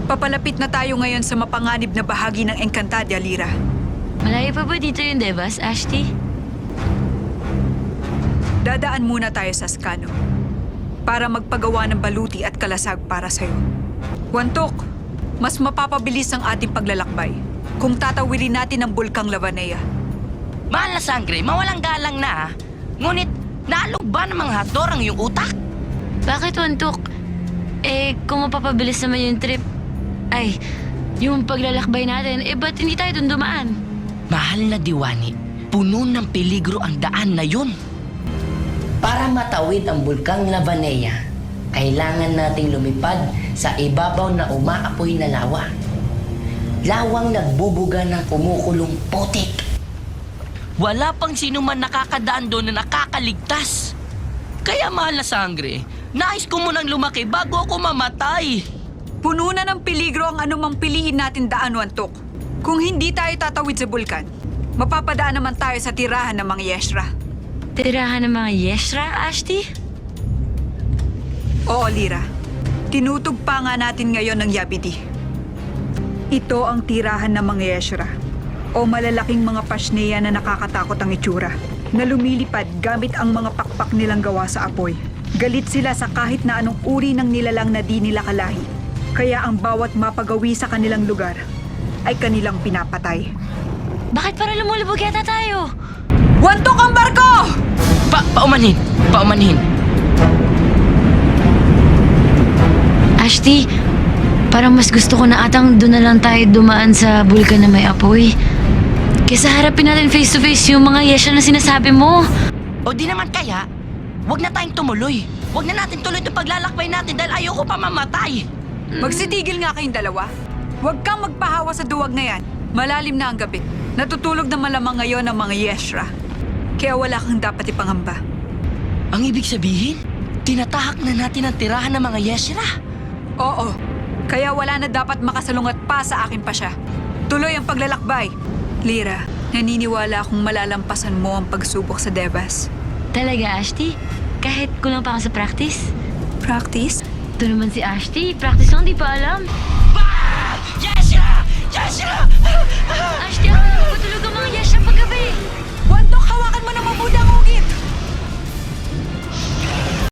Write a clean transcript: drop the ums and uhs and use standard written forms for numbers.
Papalapit na tayo ngayon sa mapanganib na bahagi ng Encantadia, Lyra. Malayo pa ba dito yung Devas, Ashti? Dadaan muna tayo sa Scano para magpagawa ng baluti at kalasag para sa'yo. Wantok, mas mapapabilis ang ating paglalakbay kung tatawirin natin ang Bulkang Lavanea. Mahal na sangre, mawalang galang na. Ngunit, naalog ba ng mga hador ang iyong utak? Bakit, Wantok? Kung mapapabilis naman yung trip, yung paglalakbay natin, ba't hindi tayo dun dumaan? Mahal na Diwani, puno ng peligro ang daan na yun. Para matawid ang Bulkang Lavanea, kailangan nating lumipad sa ibabaw na umaapoy na lawa. Lawang nagbubuga ng kumukulong putik. Wala pang sino man nakakadaan doon na nakakaligtas. Kaya mahal na sangre, nais ko munang lumaki bago ako mamatay. Puno na ng peligro ang anumang piliin natin daan, Wantok. Kung hindi tayo tatawid sa bulkan, mapapadaan naman tayo sa tirahan ng mga Yeshra. Tirahan ng mga Yeshra, Ashti? Oo, Lyra. Tinutugpa nga natin ngayon ng Yabidi. Ito ang tirahan ng mga Yeshra, o malalaking mga pasneya na nakakatakot ang itsura, na lumilipad gamit ang mga pakpak nilang gawa sa apoy. Galit sila sa kahit na anong uri ng nilalang na di nila kalahi. Kaya ang bawat mapagawi sa kanilang lugar ay kanilang pinapatay. Bakit para lumulubog yata tayo? Wantok ang barko! Paumanhin! Paumanhin! Ashti, parang mas gusto ko na atang doon na lang tayo dumaan sa bulkan na may apoy. Kesa harapin natin face to face yung mga Yeshra na sinasabi mo. O di naman kaya, wag na tayong tumuloy. Wag na natin tuloy itong paglalakbay natin dahil ayoko pa mamatay. Magsitigil nga kayong dalawa. Huwag kang magpahawa sa duwag na yan. Malalim na ang gabi. Natutulog na malamang ngayon ang mga Yeshra. Kaya wala kang dapat ipangamba. Ang ibig sabihin, tinatahak na natin ang tirahan ng mga Yeshra. Oo. Kaya wala na dapat makasalungat pa sa akin pa siya. Tuloy ang paglalakbay. Lyra, naniniwala akong malalampasan mo ang pagsubok sa Devas. Talaga, Ashti? Kahit kulang pa ako sa practice? Practice? Ito naman si Ashti. Practice lang, di pa alam. Yeshra! Yeshra! Ashti, ako na matulog ang mga Yeshra paggabi. Wantok, hawakan mo na mabuti ang